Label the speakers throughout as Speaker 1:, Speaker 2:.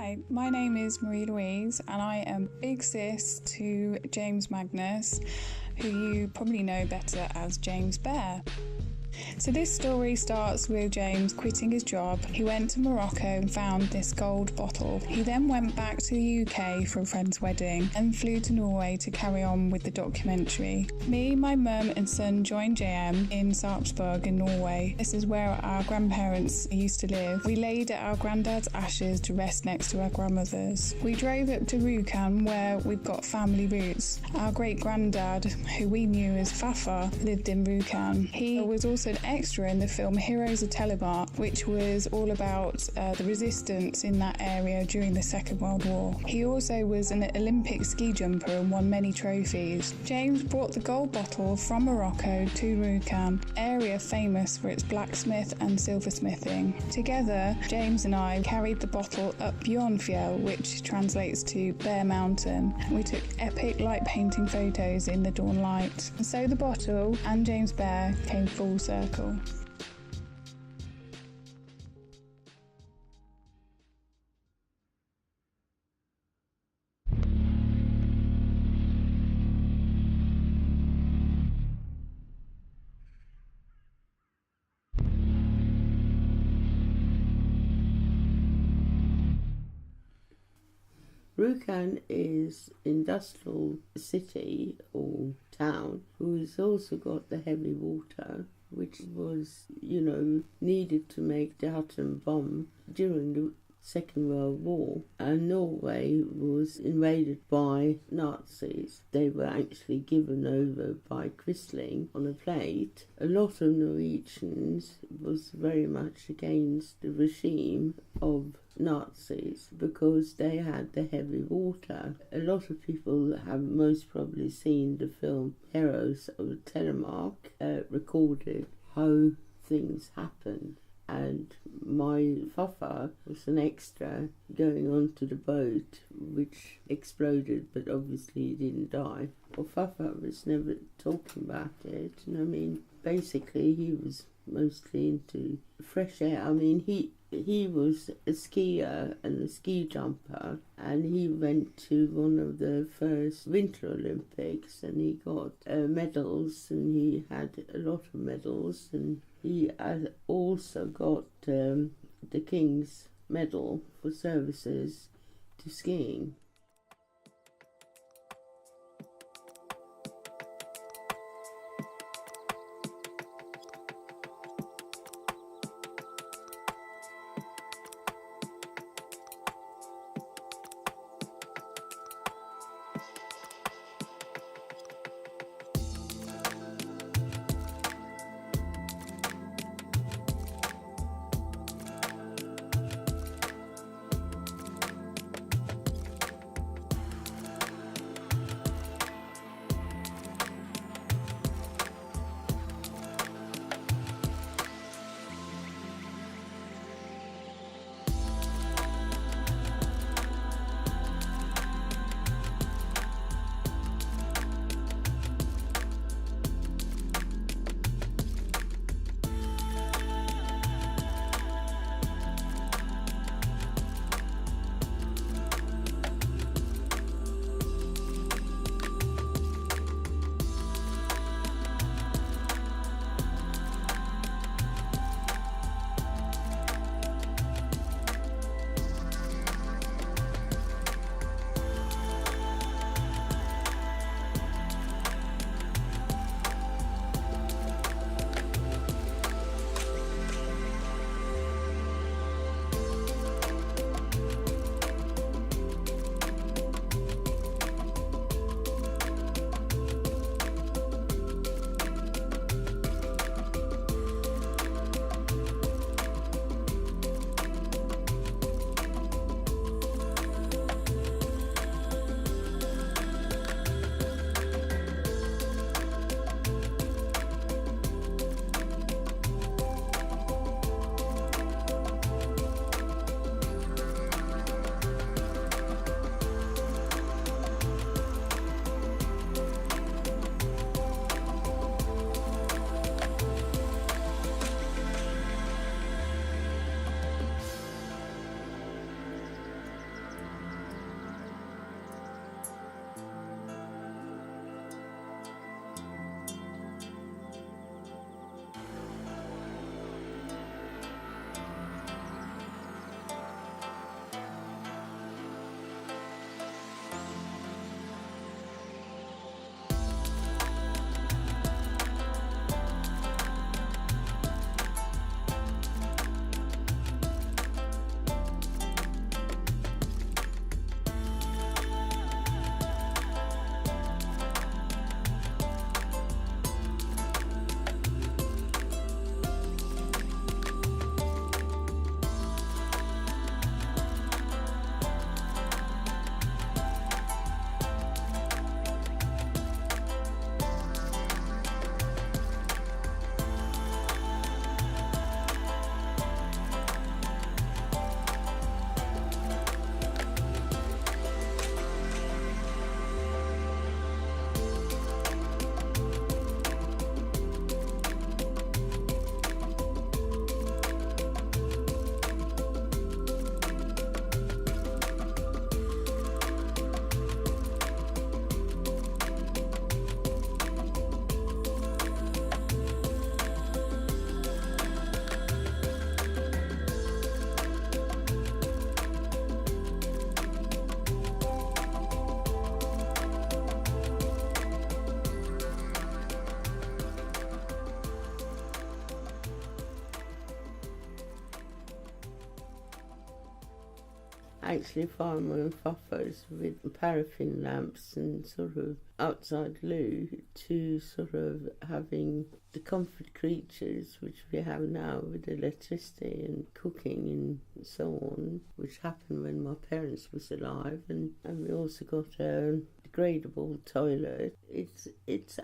Speaker 1: Hi, my name is Marie Louise and I am big sis to James Magnus, who you probably know better as James Bear. So this story starts with James quitting his job. He went to Morocco and found this gold bottle. He then went back to the UK for a friend's wedding and flew to Norway to carry on with the documentary. Me, my mum and son joined JM in Sarpsborg in Norway. This is where our grandparents used to live. We laid at our granddad's ashes to rest next to our grandmother's. We drove up to Rjukan where we've got family roots. Our great granddad, who we knew as Fafa, lived in Rjukan. He was also an extra in the film Heroes of Telemark, which was all about the resistance in that area during the Second World War. He also was an Olympic ski jumper and won many trophies. James brought the gold bottle from Morocco to Rjukan, area famous for its blacksmith and silversmithing. Together, James and I carried the bottle up Bjørn, which translates to Bear Mountain. We took epic light painting photos in the dawn light. And so the bottle and James Bear came full circle.
Speaker 2: Rjukan is industrial city or town who's also got the heavy water, which was, needed to make the atom bomb during the Second World War. And Norway was invaded by Nazis. They were actually given over by Quisling on a plate. A lot of Norwegians was very much against the regime of Nazis because they had the heavy water. A lot of people have most probably seen the film Heroes of Telemark, recorded how things happened. And my Fafa was an extra going onto the boat which exploded, but obviously he didn't die. Well, Fafa was never talking about it, and basically he was mostly into fresh air. He was a skier and a ski jumper, and he went to one of the first Winter Olympics and he got medals, and he had a lot of medals, and he also got the King's Medal for services to skiing. actually fire my own photos with paraffin lamps and sort of outside loo, to sort of having the comfort creatures which we have now with electricity and cooking and so on, which happened when my parents was alive, and we also got a degradable toilet. It's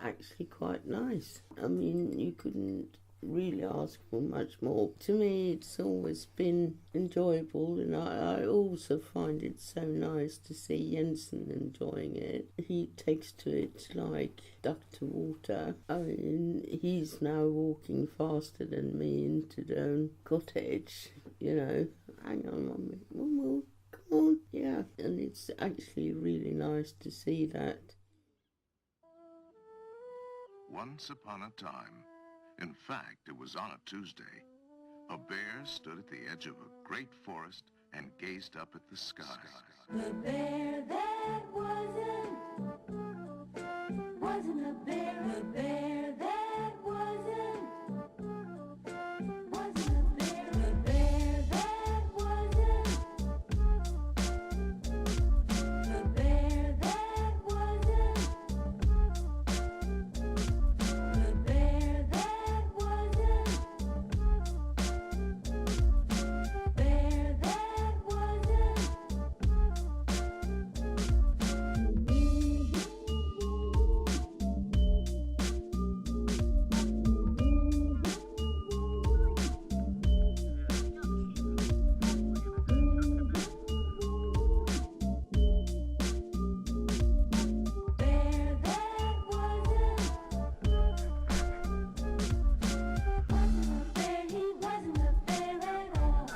Speaker 2: actually quite nice. I mean, you couldn't really ask for much more. To me, it's always been enjoyable, and I also find it so nice to see Jensen enjoying it. He takes to it like duck to water. I mean, he's now walking faster than me into the cottage, you know. Hang on, Mummy. Mum, come on. Yeah, and it's actually really nice to see that.
Speaker 3: Once upon a time, in fact, it was on a Tuesday, a bear stood at the edge of a great forest and gazed up at the sky.
Speaker 4: The bear that wasn't a bear. The bear that wasn't a bear. The bear that wasn't. The bear that wasn't. The bear that wasn't. Bear that wasn't. Bear that wasn't a bear. He wasn't a bear at all.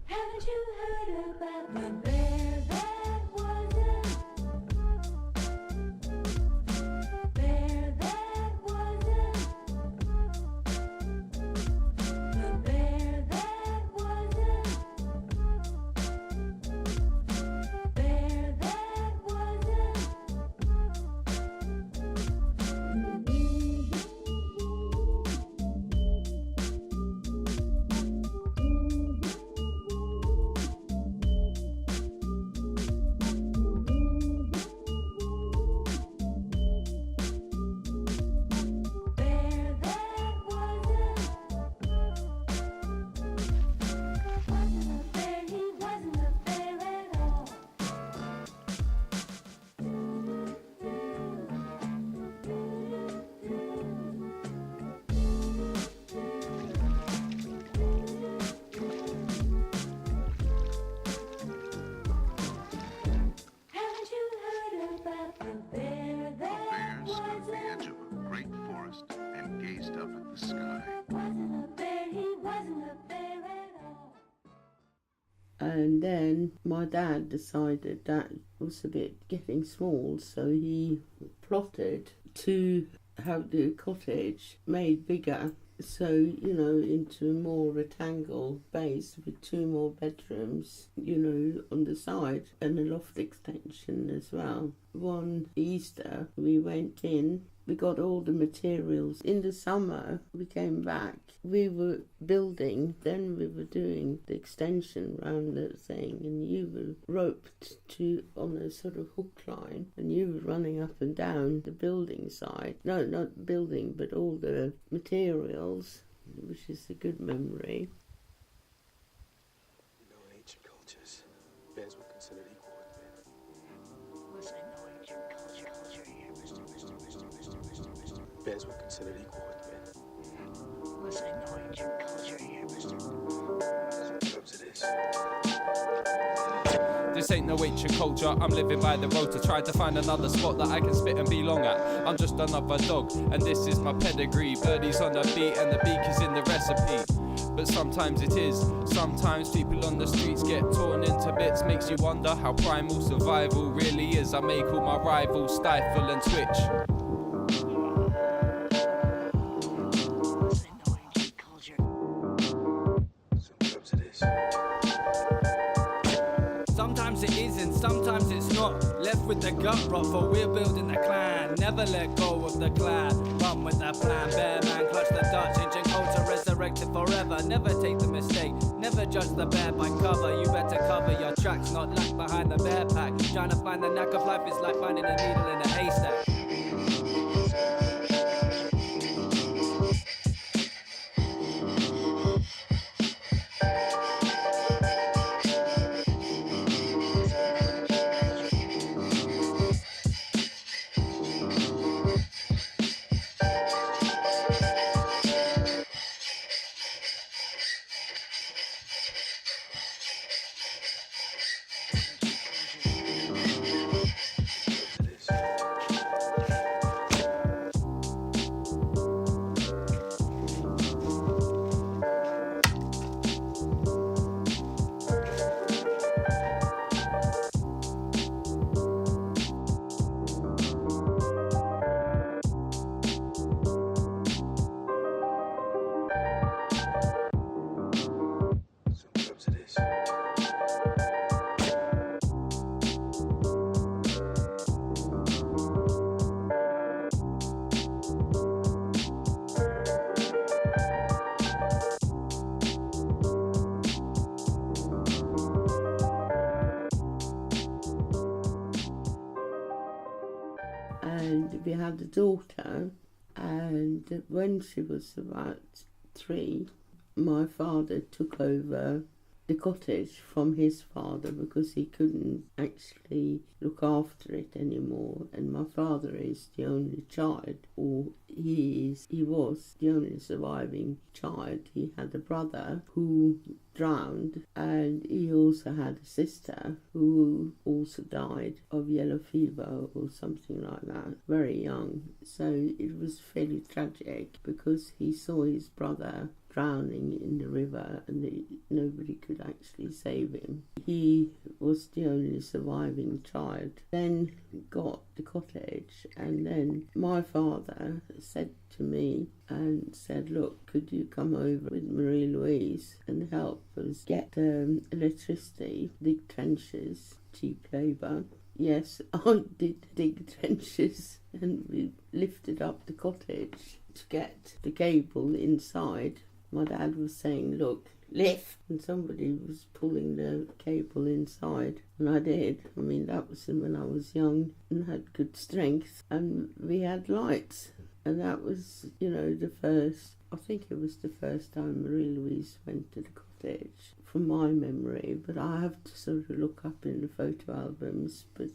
Speaker 4: Haven't you heard about the bear that wasn't? Bear that wasn't. The bear that wasn't. Bear that wasn't. Bear that wasn't a bear. He wasn't a bear at all. Haven't you heard about the bear
Speaker 3: A
Speaker 4: that
Speaker 3: bear stood at the
Speaker 4: wasn't?
Speaker 3: edge of a great forest and gazed up at the sky.
Speaker 4: Wasn't a bear. He wasn't a bear at all.
Speaker 2: And then my dad decided that was a bit getting small, so he plotted to have the cottage made bigger. So, you know, into a more rectangle base with 2 more bedrooms, you know, on the side, and a loft extension as well. One Easter, we went in, we got all the materials. In the summer, we came back. We were building, then we were doing the extension round the thing, and you were roped to on a sort of hook line, and you were running up and down the building side. No, not building, but all the materials, which is a good memory.
Speaker 5: You know, in ancient cultures, bears were considered equal with men.
Speaker 6: Listen, no ancient culture here, mister.
Speaker 5: Bears were considered equal with men.
Speaker 6: Listen, no ancient culture here, mister.
Speaker 5: So it comes to this.
Speaker 7: This ain't no ancient culture, I'm living by the road to try to find another spot that I can spit and be long at. I'm just another dog, and this is my pedigree. Birdies on the beat and the beak is in the recipe. But sometimes it is, sometimes people on the streets get torn into bits. Makes you wonder how primal survival really is. I make all my rivals stifle and twitch.
Speaker 6: Listen, no ancient culture.
Speaker 5: So it comes to this.
Speaker 8: with the gut rot, for we're building the clan. Never let go of the clan. Run with the plan, bear man, clutch the Dutch. Ancient culture resurrected forever. Never take the mistake, never judge the bear by cover. You better cover your tracks, not lag behind the bear pack. Trying to find the knack of life is like finding a needle in a haystack.
Speaker 2: And we had a daughter, and when she was about 3, my father took over the cottage from his father because he couldn't actually look after it anymore. And my father is the only child, or he was the only surviving child. He had a brother who drowned, and he also had a sister who also died of yellow fever or something like that, very young. So it was fairly tragic because he saw his brother drowning in the river and nobody could actually save him. He was the only surviving child. Then got the cottage, and then my father said to me and said, look, could you come over with Marie Louise and help us get electricity, dig trenches, cheap labour. Yes, I did dig trenches, and we lifted up the cottage to get the cable inside. My dad was saying, look, lift, and somebody was pulling the cable inside, and I did. I mean, that was when I was young and had good strength, and we had lights, and that was, I think it was the first time Marie Louise went to the cottage, from my memory, but I have to sort of look up in the photo albums, but...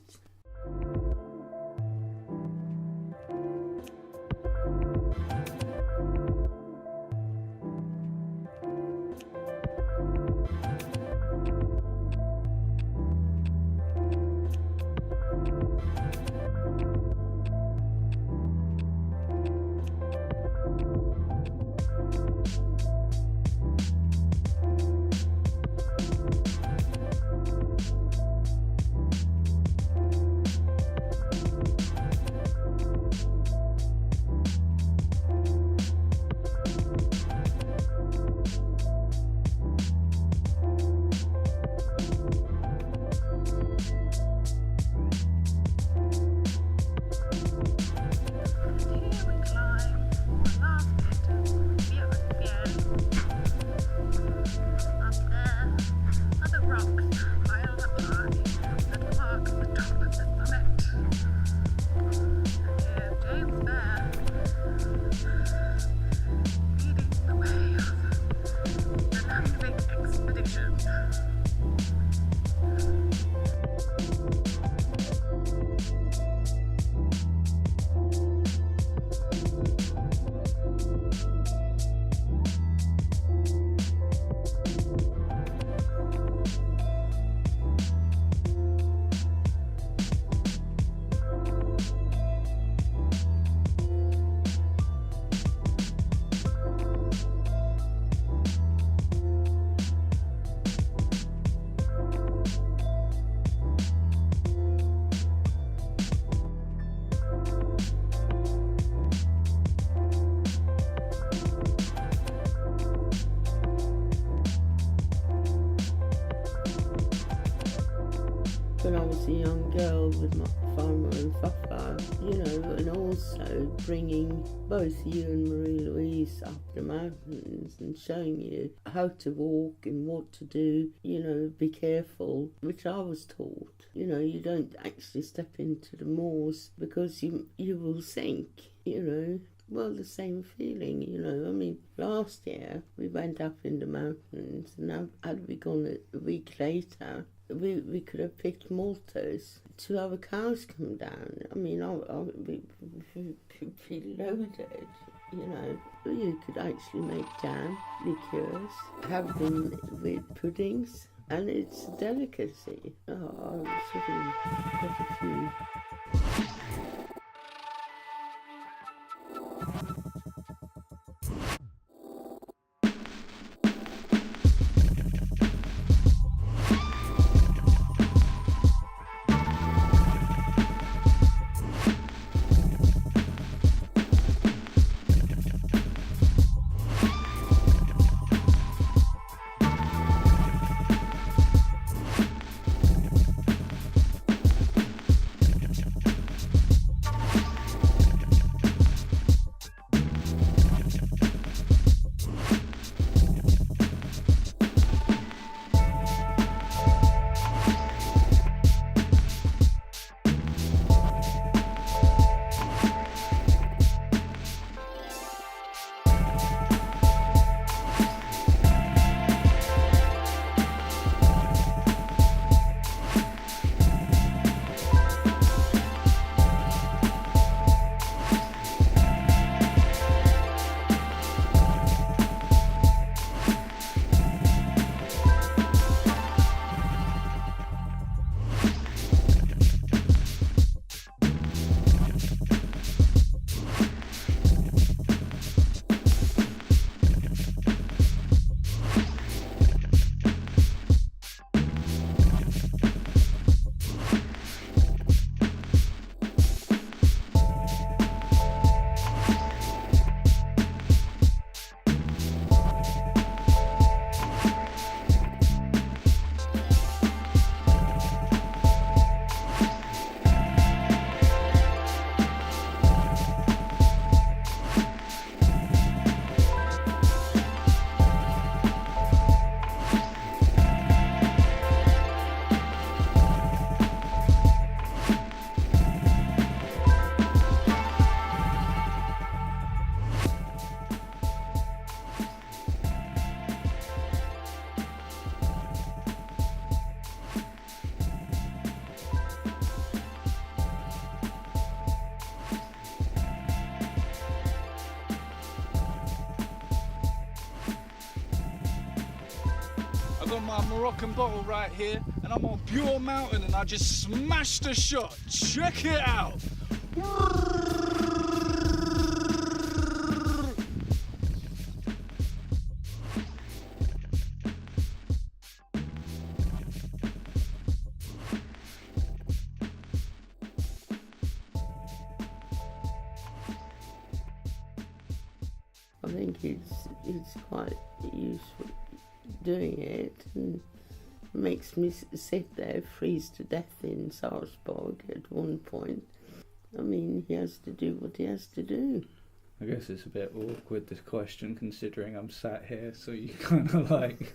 Speaker 2: When I was a young girl with my Farmer and Fafa, and also bringing both you and Marie-Louise up the mountains and showing you how to walk and what to do, be careful, which I was taught. You don't actually step into the moors because you will sink, Well, the same feeling, last year we went up in the mountains, and had we gone a week later, we could have picked maltose to have cows come down. We could be loaded, You could actually make jam, liqueurs, have them with puddings, and it's a delicacy. Oh, I sort of got a few.
Speaker 9: Got my Moroccan bottle right here, and I'm on Bjørn Mountain, and I just smashed a shot. Check it out.
Speaker 2: I think it's quite useful doing it, and makes me sit there, freeze to death in Sarpsborg at one point. He has to do what he has to do.
Speaker 10: I guess it's a bit awkward, this question, considering I'm sat here, so you kind of like...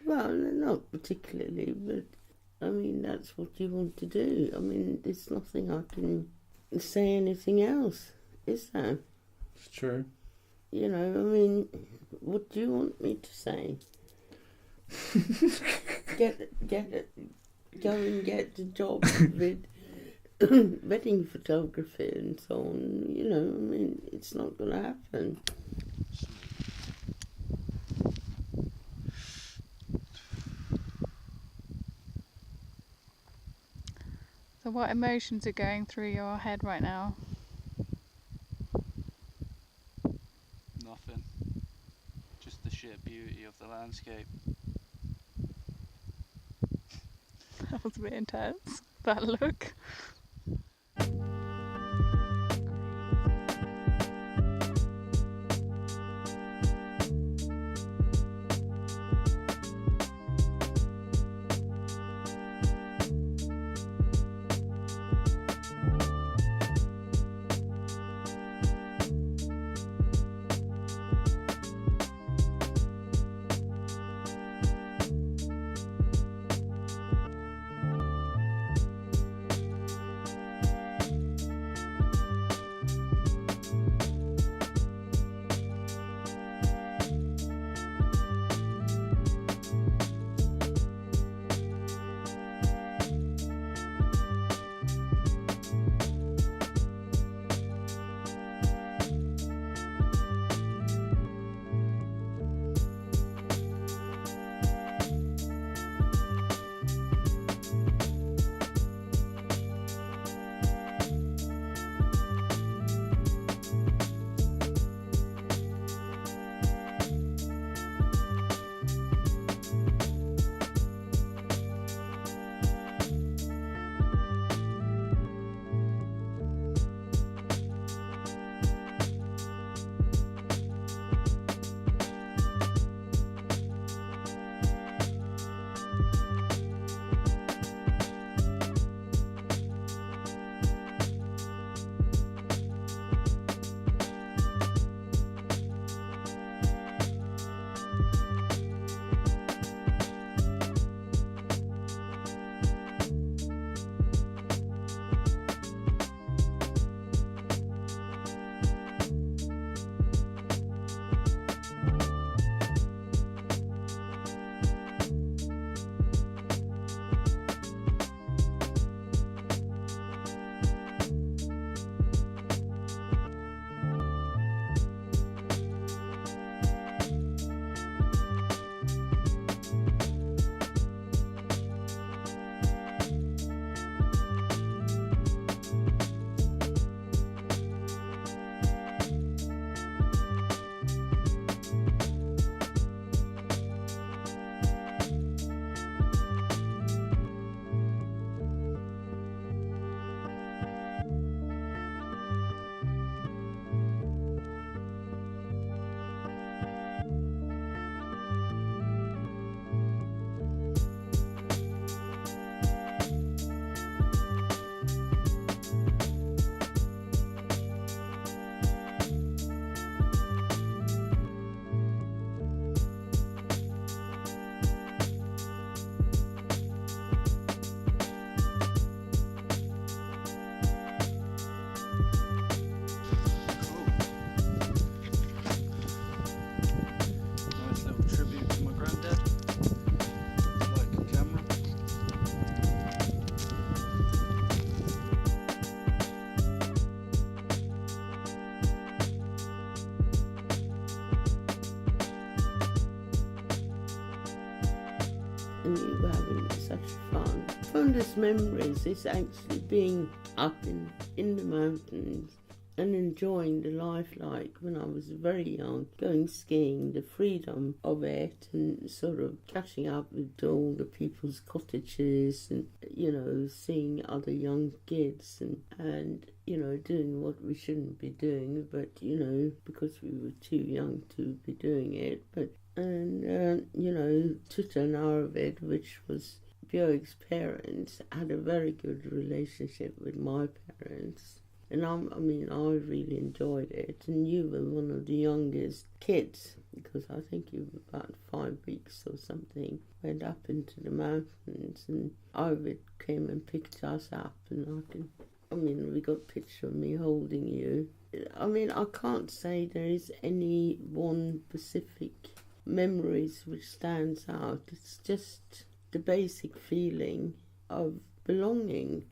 Speaker 2: Well, not particularly, but that's what you want to do. There's nothing I can say anything else, is there?
Speaker 10: It's true.
Speaker 2: What do you want me to say? Go and get the job with wedding photography and so on. It's not going to happen.
Speaker 1: So what emotions are going through your head right now?
Speaker 9: Nothing. Just the sheer beauty of the landscape.
Speaker 1: That was a bit intense, that look.
Speaker 2: and you were having such fun. Fondest memories is actually being up in the mountains and enjoying the life like when I was very young, going skiing, the freedom of it, and sort of catching up with all the people's cottages and, you know, seeing other young kids and you know, doing what we shouldn't be doing, but, you know, because we were too young to be doing it. And you know, Tuta and Arvid, which was Bjørn's parents, had a very good relationship with my parents. And I really enjoyed it. And you were one of the youngest kids, because I think you were about 5 weeks or something. Went up into the mountains, and Arvid came and picked us up. And we got a picture of me holding you. I can't say there is any one specific memories which stands out. It's just the basic feeling of belonging.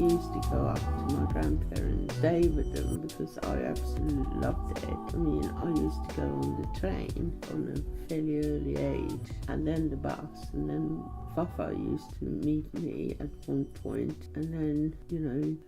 Speaker 2: used to go up to my grandparents, stay with them because I absolutely loved it. I mean, I used to go on the train from a fairly early age, and then the bus, and then Fafa used to meet me at one point, and then,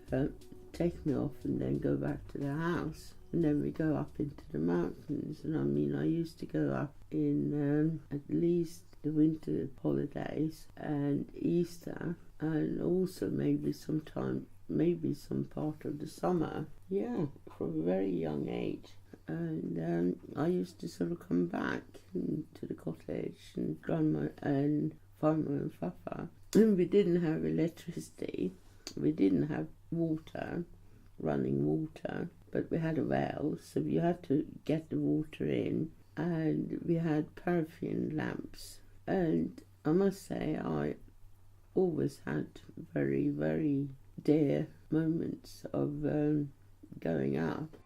Speaker 2: take me off and then go back to the house. And then we go up into the mountains. And I mean, I used to go up in at least the winter holidays and Easter, and also maybe some part of the summer. Yeah, from a very young age. And I used to sort of come back to the cottage and grandma and Farmer and Fafa. And we didn't have electricity. We didn't have running water, but we had a well, so you had to get the water in, and we had paraffin lamps. And I must say, I always had very, very dear moments of going up